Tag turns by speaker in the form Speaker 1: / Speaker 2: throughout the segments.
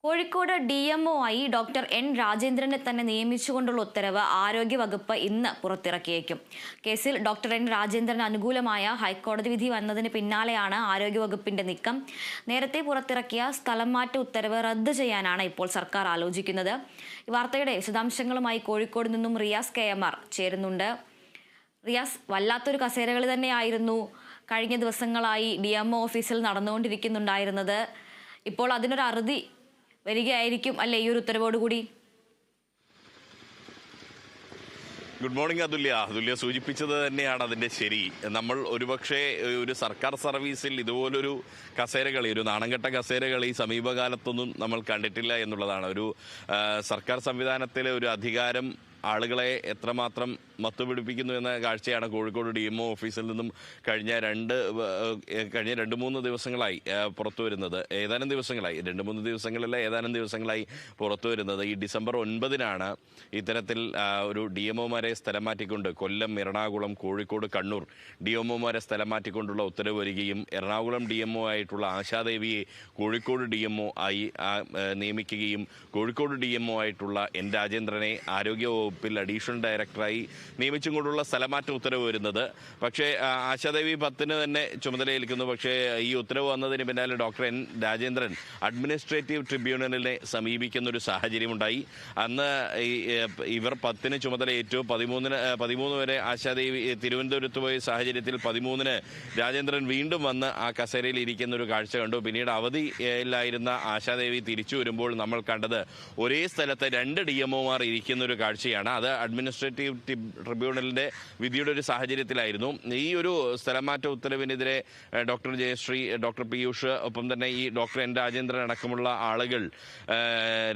Speaker 1: Kozhikode DMO ആയി doctor N രാജേന്ദ്രനെ തന്നെ നിയമിച്ചുകൊണ്ടുള്ള ഉത്തരവ് ആരോഗ്യവകുപ്പ് ഇന്ന് പുറത്തിറക്കിയേക്കും. കേസിൽ ഡോക്ടർ N രാജേന്ദ്രന് അനുകൂലമായ ഹൈക്കോടതി വിധി വന്നതിന് പിന്നാലെയാണ് ആരോഗ്യവകുപ്പിന്റെ നീക്കം. നേരത്തെ പുറത്തിറക്കിയ സ്ഥലം മാറ്റ ഉത്തരവ് റദ്ദ് ചെയ്യാനാണ് ഇപ്പോൾ സർക്കാർ ആലോചിക്കുന്നത്. ഈ വാർത്തയുടെ വിശദാംശങ്ങളുമായി കോഴിക്കോട് നിന്നും റിയാസ് KMR ചേരുന്നുണ്ട്. റിയാസ്, വല്ലാത്തൊരു കസേരകളി തന്നെയായിരുന്നു കഴിഞ്ഞ ദിവസങ്ങളായി DMO ഓഫീസിൽ നടന്നുകൊണ്ടിരിക്കുന്നുണ്ടായിരുന്നത്. ഇപ്പോൾ അതിനൊരു അറുതി വരികയായിരിക്കും അല്ലെ ഈ ഒരു ഉത്തരവോടുകൂടി?
Speaker 2: ഗുഡ് മോർണിംഗ് അതുല്യ സൂചിപ്പിച്ചത് തന്നെയാണ് അതിൻ്റെ ശരി. നമ്മൾ ഒരുപക്ഷെ ഒരു സർക്കാർ സർവീസിൽ ഇതുപോലൊരു കസേരകളി, ഒരു നാണംകെട്ട കസേരകളി സമീപകാലത്തൊന്നും നമ്മൾ കണ്ടിട്ടില്ല എന്നുള്ളതാണ്. ഒരു സർക്കാർ സംവിധാനത്തിലെ ഒരു അധികാരം ആളുകളെ എത്രമാത്രം മത്തുപിടിപ്പിക്കുന്നു എന്ന കാഴ്ചയാണ് കോഴിക്കോട് DMO ഓഫീസിൽ നിന്നും കഴിഞ്ഞ രണ്ട് മൂന്ന് ദിവസങ്ങളായി പുറത്തു വരുന്നത്. ഏതാനും ദിവസങ്ങളായി പുറത്തു വരുന്നത്. ഈ ഡിസംബർ 9-നാണ് ഇത്തരത്തിൽ ഒരു DMOമാരെ സ്ഥലം മാറ്റിക്കൊണ്ട് കൊല്ലം, എറണാകുളം, കോഴിക്കോട്, കണ്ണൂർ DMOമാരെ സ്ഥലം മാറ്റിക്കൊണ്ടുള്ള ഉത്തരവ് വരികയും എറണാകുളം DMO ആയിട്ടുള്ള ആശാദേവിയെ കോഴിക്കോട് DMO ആയി നിയമിക്കുകയും കോഴിക്കോട് DMO ആയിട്ടുള്ള N രാജേന്ദ്രനെ ആരോഗ്യ അഡീഷണൽ ഡയറക്ടറായി നിയമിച്ചും കൊണ്ടുള്ള സ്ഥലമാറ്റ ഉത്തരവ് വരുന്നത്. പക്ഷേ ആശാദേവി 10-ന് തന്നെ ചുമതലയേൽക്കുന്നു. പക്ഷേ ഈ ഉത്തരവ് വന്നതിന് പിന്നാലെ ഡോക്ടർ N രാജേന്ദ്രൻ അഡ്മിനിസ്ട്രേറ്റീവ് ട്രിബ്യൂണലിനെ സമീപിക്കുന്ന ഒരു സാഹചര്യമുണ്ടായി. അന്ന് ഇവർ 10-ന് ചുമതലയേറ്റു. 13 വരെ ആശാദേവി തിരുവനന്തപുരത്ത് പോയ സാഹചര്യത്തിൽ 13-ന് രാജേന്ദ്രൻ വീണ്ടും വന്ന് ആ കസേരയിൽ ഇരിക്കുന്ന ഒരു കാഴ്ച കണ്ടു. പിന്നീട് അവധിയിലായിരുന്ന ആശാദേവി തിരിച്ചു വരുമ്പോൾ നമ്മൾ കണ്ടത് ഒരേ സ്ഥലത്ത് 2 DMOമാർ ഇരിക്കുന്ന ഒരു കാഴ്ചയാണ്. അത് അഡ്മിനിസ്ട്രേറ്റീവ് ട്രിബ്യൂണലിന്റെ വിധിയുടെ ഒരു സാഹചര്യത്തിലായിരുന്നു. ഈ ഒരു സ്ഥലമാറ്റ ഉത്തരവിനെതിരെ ഡോക്ടർ ജയശ്രീ, ഡോക്ടർ പീയൂഷ്, ഒപ്പം തന്നെ ഈ ഡോക്ടർ N രാജേന്ദ്രൻ അടക്കമുള്ള ആളുകൾ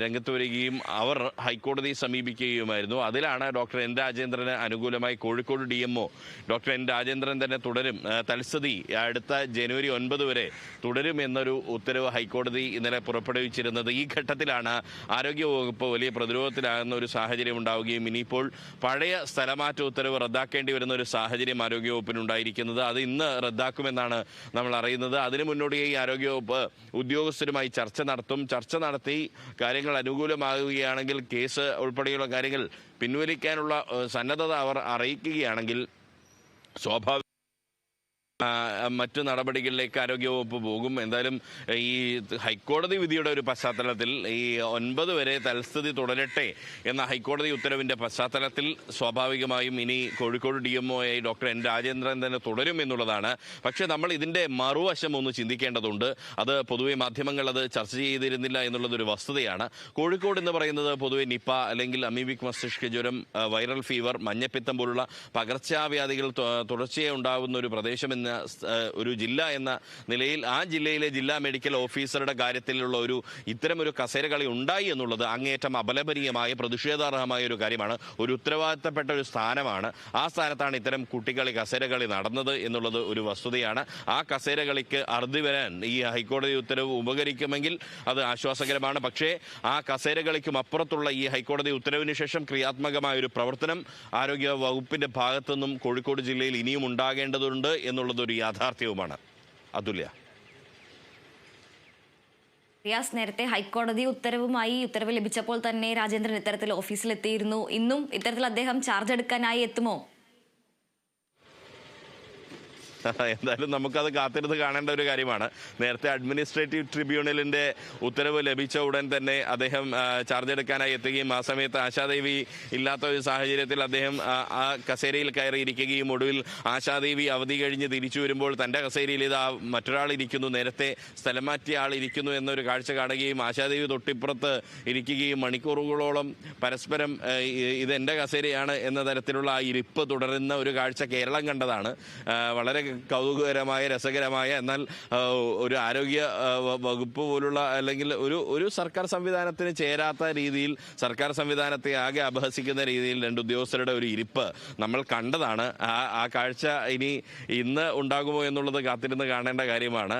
Speaker 2: രംഗത്ത് വരികയും അവർ ഹൈക്കോടതിയെ സമീപിക്കുകയുമായിരുന്നു. അതിലാണ് ഡോക്ടർ N രാജേന്ദ്രന് അനുകൂലമായി Kozhikode DMO doctor N Rajendran തന്നെ തുടരും, തൽസ്ഥിതി അടുത്ത ജനുവരി 9 വരെ തുടരും എന്നൊരു ഉത്തരവ് ഹൈക്കോടതി ഇന്നലെ പുറപ്പെടുവിച്ചിരുന്നത്. ഈ ഘട്ടത്തിലാണ് ആരോഗ്യവകുപ്പ് വലിയ പ്രതിരോധത്തിലാകുന്ന ഒരു സാഹചര്യം ഉണ്ടാവുകയും ഇനിയിപ്പോൾ പഴയ സ്ഥലമാറ്റ ഉത്തരവ് റദ്ദാക്കേണ്ടി വരുന്ന ഒരു സാഹചര്യം ആരോഗ്യവകുപ്പിനുണ്ടായിരിക്കുന്നത്. അത് ഇന്ന് റദ്ദാക്കുമെന്നാണ് നമ്മൾ അറിയുന്നത്. അതിനു മുന്നോടിയായി ആരോഗ്യവകുപ്പ് ഉദ്യോഗസ്ഥരുമായി ചർച്ച നടത്തി കാര്യങ്ങൾ അനുകൂലമാകുകയാണെങ്കിൽ കേസ് ഉൾപ്പെടെയുള്ള കാര്യങ്ങൾ പിൻവലിക്കാനുള്ള സന്നദ്ധത അവർ അറിയിക്കുകയാണെങ്കിൽ സ്വാഭാവിക മറ്റു നടപടികളിലേക്ക് ആരോഗ്യവകുപ്പ് പോകും. എന്തായാലും ഈ ഹൈക്കോടതി വിധിയുടെ ഒരു പശ്ചാത്തലത്തിൽ ഈ 9 വരെ തൽസ്ഥിതി തുടരട്ടെ എന്ന ഹൈക്കോടതി ഉത്തരവിന്റെ പശ്ചാത്തലത്തിൽ സ്വാഭാവികമായും ഇനി കോഴിക്കോട് DMO ആയി ഡോക്ടർ N രാജേന്ദ്രൻ തന്നെ തുടരും എന്നുള്ളതാണ്. പക്ഷേ നമ്മൾ ഇതിന്റെ മറുവശം ഒന്ന് ചിന്തിക്കേണ്ടതുണ്ട്. അത് പൊതുവെ മാധ്യമങ്ങൾ അത് ചർച്ച ചെയ്തിരുന്നില്ല എന്നുള്ളതൊരു വസ്തുതയാണ്. കോഴിക്കോട് എന്ന് പറയുന്നത് പൊതുവെ നിപ്പ അല്ലെങ്കിൽ അമീബിക് മസ്തിഷ്ക ജ്വരം, വൈറൽ ഫീവർ, മഞ്ഞപ്പിത്തം പോലുള്ള പകർച്ചവ്യാധികൾ തുടർച്ചയായി ഉണ്ടാകുന്ന ഒരു പ്രദേശം, ഒരു ജില്ല എന്ന നിലയിൽ ആ ജില്ലയിലെ ജില്ലാ മെഡിക്കൽ ഓഫീസറുടെ കാര്യത്തിലുള്ള ഇത്തരമൊരു കസേരകളി ഉണ്ടായി എന്നുള്ളത് അങ്ങേയറ്റം അപലപനീയമായ, പ്രതിഷേധാർഹമായ ഒരു കാര്യമാണ്. ഒരു ഉത്തരവാദിത്തപ്പെട്ട ഒരു സ്ഥാനമാണ്. ആ സ്ഥാനത്താണ് ഇത്തരം കുട്ടികളി കസേരകളി നടന്നത് എന്നുള്ളത് ഒരു വസ്തുതയാണ്. ആ കസേരകളിക്ക് അറുതി വരാൻ ഈ ഹൈക്കോടതി ഉത്തരവ് ഉപകരിക്കുമെങ്കിൽ അത് ആശ്വാസകരമാണ്. പക്ഷേ ആ കസേരകളിക്കും അപ്പുറത്തുള്ള ഈ ഹൈക്കോടതി ഉത്തരവിന് ശേഷം ക്രിയാത്മകമായ ഒരു പ്രവർത്തനം ആരോഗ്യ വകുപ്പിന്റെ ഭാഗത്തുനിന്നും കോഴിക്കോട് ജില്ലയിൽ ഇനിയും ഉണ്ടാകേണ്ടതുണ്ട് എന്നുള്ളത് ഒരു യാഥാർത്ഥ്യവുമാണ്. അതുല്യ.
Speaker 1: റിയാസ്, നേരത്തെ ഹൈക്കോടതി ഉത്തരവ് ലഭിച്ചപ്പോൾ തന്നെ രാജേന്ദ്രൻ ഇത്തരത്തിൽ ഓഫീസിലെത്തിയിരുന്നു. ഇന്നും ഇത്തരത്തിൽ അദ്ദേഹം ചാർജ് എടുക്കാനായി എത്തുമോ?
Speaker 2: എന്തായാലും നമുക്കത് കാത്തിരുന്ന് കാണേണ്ട ഒരു കാര്യമാണ്. നേരത്തെ അഡ്മിനിസ്ട്രേറ്റീവ് ട്രിബ്യൂണലിന്റെ ഉത്തരവ് ലഭിച്ച ഉടൻ തന്നെ അദ്ദേഹം ചാർജ് എടുക്കാനായി എത്തുകയും ആ സമയത്ത് ആശാദേവി ഇല്ലാത്ത ഒരു സാഹചര്യത്തിൽ അദ്ദേഹം ആ കസേരയിൽ കയറിയിരിക്കുകയും ഒടുവിൽ ആശാദേവി അവധി കഴിഞ്ഞ് തിരിച്ചു വരുമ്പോൾ തൻ്റെ കസേരയിൽ ഇത് മറ്റൊരാൾ ഇരിക്കുന്നു, നേരത്തെ സ്ഥലം മാറ്റിയ ആൾ ഇരിക്കുന്നു എന്നൊരു കാഴ്ച കാണുകയും ആശാദേവി തൊട്ടിപ്പുറത്ത് ഇരിക്കുകയും മണിക്കൂറുകളോളം പരസ്പരം ഇത് എൻ്റെ കസേരയാണ് എന്ന തരത്തിലുള്ള ആ ഇരിപ്പ് തുടരുന്ന ഒരു കാഴ്ച കേരളം കണ്ടതാണ്. വളരെ കൗതുകകരമായ, രസകരമായ, എന്നാൽ ഒരു ആരോഗ്യ വകുപ്പ് പോലുള്ള അല്ലെങ്കിൽ ഒരു സർക്കാർ സംവിധാനത്തിന് ചേരാത്ത രീതിയിൽ, സർക്കാർ സംവിധാനത്തെ ആകെ അപഹസിക്കുന്ന രീതിയിൽ 2 ഉദ്യോഗസ്ഥരുടെ ഒരു ഇരിപ്പ് നമ്മൾ കണ്ടതാണ്. ആ കാഴ്ച ഇന്ന് ഉണ്ടാകുമോ എന്നുള്ളത് കാത്തിരുന്ന് കാണേണ്ട കാര്യമാണ്.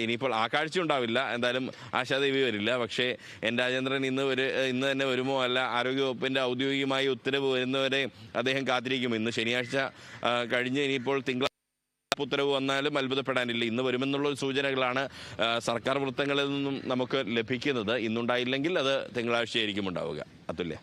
Speaker 2: ഇനിയിപ്പോൾ ആ കാഴ്ച ഉണ്ടാവില്ല, എന്തായാലും ആശാദേവി വരില്ല. പക്ഷേ N രാജേന്ദ്രൻ ഇന്ന് തന്നെ വരുമോ, അല്ല ആരോഗ്യവകുപ്പിന്റെ ഔദ്യോഗികമായ ഉത്തരവ് വരുന്നവരെ അദ്ദേഹം കാത്തിരിക്കും. ഇന്ന് ശനിയാഴ്ച കഴിഞ്ഞ് ഇനിയിപ്പോൾ തിങ്കളാഴ്ച ഉത്തരവ് വന്നാലും അത്ഭുതപ്പെടാനില്ല. ഇന്ന് വരുമെന്നുള്ള സൂചനകളാണ് സർക്കാർ വൃത്തങ്ങളിൽ നിന്നും നമുക്ക് ലഭിക്കുന്നത്. ഇന്നുണ്ടായില്ലെങ്കിൽ അത് തിങ്കളാഴ്ചയായിരിക്കും ഉണ്ടാവുക. അതുല്യ.